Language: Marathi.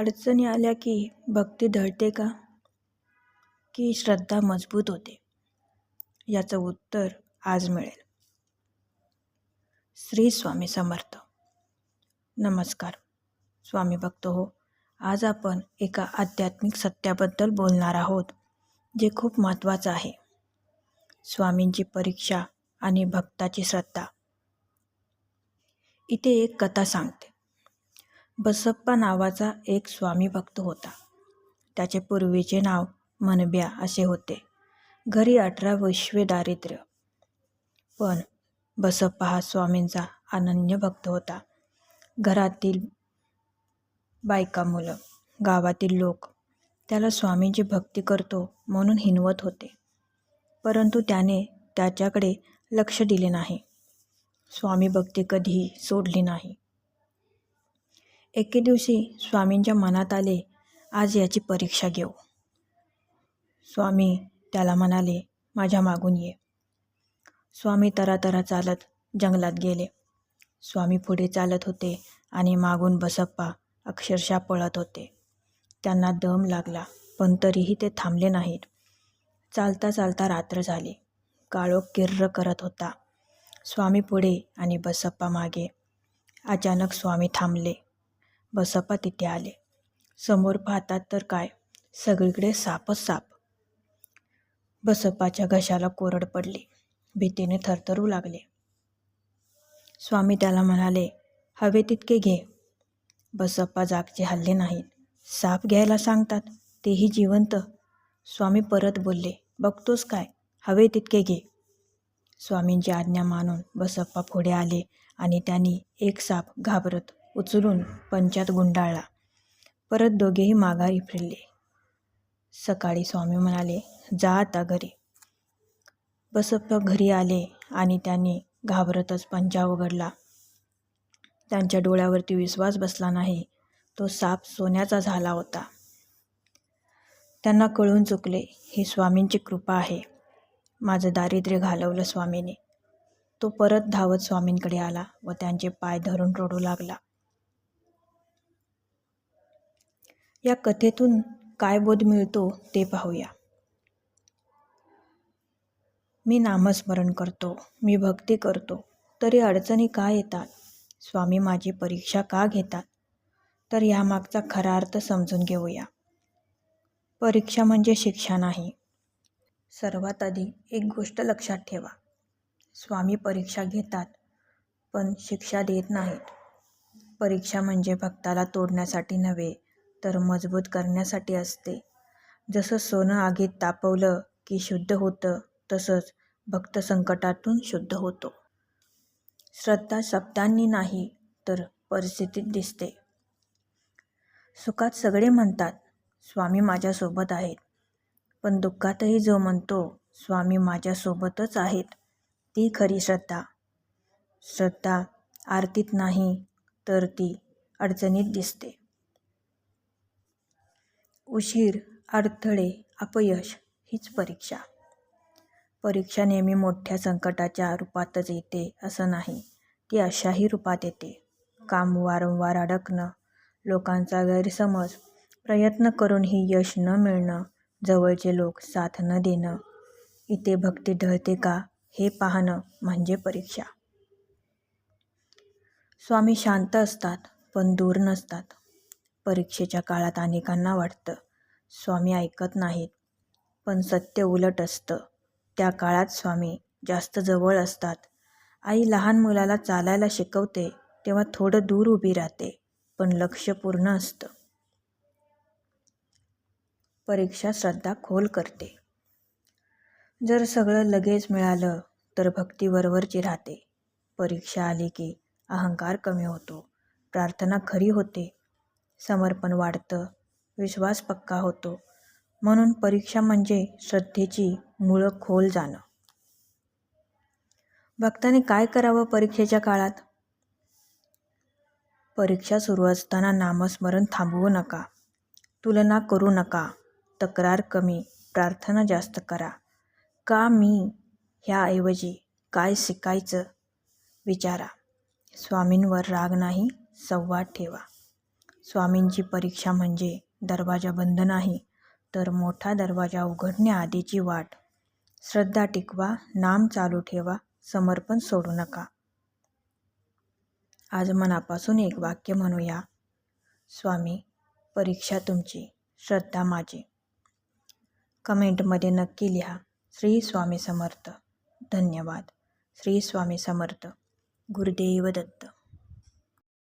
अडचणी आल्या की भक्ती ढळते का? की श्रद्धा मजबूत होते? याचं उत्तर आज मिळेल. श्री स्वामी समर्थ. नमस्कार स्वामी भक्त हो. आज आपण एका आध्यात्मिक सत्याबद्दल बोलणार आहोत, जे खूप महत्त्वाचं आहे. स्वामींची परीक्षा आणि भक्ताची श्रद्धा. इथे एक कथा सांगते. बसप्पा नावाचा एक स्वामी भक्त होता. त्याचे पूर्वीचे नाव मनब्या असे होते. घरी 18 विश्वे दारिद्र्य. पण बसप्पा हा स्वामींचा अनन्य भक्त होता. घरातील बायका, मुलं, गावातील लोक त्याला स्वामींची भक्ती करतो म्हणून हिणवत होते. परंतु त्याने त्याच्याकडे लक्ष दिले नाही. स्वामी भक्ती कधीही सोडली नाही. एके दिवशी स्वामींच्या मनात आले, आज याची परीक्षा घेऊ. स्वामी त्याला म्हणाले, माझ्या मागून ये. स्वामी तरातरा चालत जंगलात गेले. स्वामी पुढे चालत होते आणि मागून बसप्पा अक्षरशः पळत होते. त्यांना दम लागला, पण तरीही ते थांबले नाहीत. चालता चालता रात्र झाली. काळोख किर्र करत होता. स्वामी पुढे आणि बसप्पा मागे. अचानक स्वामी थांबले. बसप्पा तिथे आले. समोर पाहतात तर काय, सगळीकडे सापच साप. बसप्पाच्या घशाला कोरड पडली. भीतीने थरथरू लागले. स्वामी त्याला म्हणाले, हवे तितके घे. बसप्पा जागचे हल्ले नाहीत. साप घ्यायला सांगतात, तेही जिवंत. स्वामी परत बोलले, बघतोस काय, हवे तितके घे. स्वामींची आज्ञा मानून बसप्पा पुढे आले आणि त्यांनी एक साप घाबरत उचलून पंचात गुंडाळला. परत दोघेही माघारी फिरले. सकाळी स्वामी म्हणाले, जा आता घरी. बसप्पा घरी आले आणि त्यांनी घाबरतच पंजा उघडला. त्यांच्या डोळ्यावरती विश्वास बसला नाही. तो साप सोन्याचा झाला होता. त्यांना कळून चुकले, ही स्वामींची कृपा आहे. माझं दारिद्र्य घालवलं स्वामीने. तो परत धावत स्वामींकडे आला व त्यांचे पाय धरून रडू लागला. या कथेतून काय बोध मिळतो ते पाहूया. मी नामस्मरण करतो, मी भक्ती करतो, तरी अडचणी का येतात? स्वामी माझी परीक्षा का घेतात? तर यामागचा खरा अर्थ समजून घेऊया. परीक्षा म्हणजे शिक्षा नाही. सर्वात आधी एक गोष्ट लक्षात ठेवा. स्वामी परीक्षा घेतात, पण शिक्षा देत नाहीत. परीक्षा म्हणजे भक्ताला तोडण्यासाठी नव्हे, तर मजबूत करण्यासाठी असते. जसं सोनं आगीत तापवलं की शुद्ध होतं, तसंच भक्त संकटातून शुद्ध होतो. श्रद्धा शब्दांनी नाही, तर परिस्थितीत दिसते. सुखात सगळे म्हणतात, स्वामी माझ्यासोबत आहेत. पण दुःखातही जो म्हणतो, स्वामी माझ्यासोबतच आहेत, ती खरी श्रद्धा. श्रद्धा आरतीत नाही, तर ती अडचणीत दिसते. उशीर, अडथळे, अपयश हीच परीक्षा. परीक्षा नेहमी मोठ्या संकटाच्या रूपातच येते असं नाही. ती अशाही रूपात येते. काम वारंवार अडकणं, लोकांचा गैरसमज, प्रयत्न करूनही यश न मिळणं, जवळचे लोक साथ न देणं. इथे भक्ती ढळते का हे पाहणं म्हणजे परीक्षा. स्वामी शांत असतात, पण दूर नसतात. परीक्षेच्या काळात अनेकांना वाटतं, स्वामी ऐकत नाहीत. पण सत्य उलट असतं. त्या काळात स्वामी जास्त जवळ असतात. आई लहान मुलाला चालायला शिकवते, तेव्हा थोडं दूर उभी राहते, पण लक्ष पूर्ण असतं. परीक्षा श्रद्धा खोल करते. जर सगळं लगेच मिळालं तर भक्ती वरवरची राहते. परीक्षा आली की अहंकार कमी होतो, प्रार्थना खरी होते, समर्पण वाढतं, विश्वास पक्का होतो. म्हणून परीक्षा म्हणजे श्रद्धेची मुळं खोल जाणं. भक्ताने काय करावं परीक्षेच्या काळात? परीक्षा सुरू असताना नामस्मरण थांबवू नका. तुलना करू नका. तक्रार कमी, प्रार्थना जास्त करा. का मी? ह्याऐवजी काय शिकायचं विचारा. स्वामींवर राग नाही, संवाद ठेवा. स्वामींची परीक्षा म्हणजे दरवाजा बंद नाही, तर मोठा दरवाजा उघडण्याआधीची वाट. श्रद्धा टिकवा, नाम चालू ठेवा, समर्पण सोडू नका. आज मनापासून एक वाक्य म्हणूया. स्वामी, परीक्षा तुमची, श्रद्धा माझी. कमेंटमध्ये नक्की लिहा. श्री स्वामी समर्थ. धन्यवाद. श्री स्वामी समर्थ. गुरुदेव दत्त.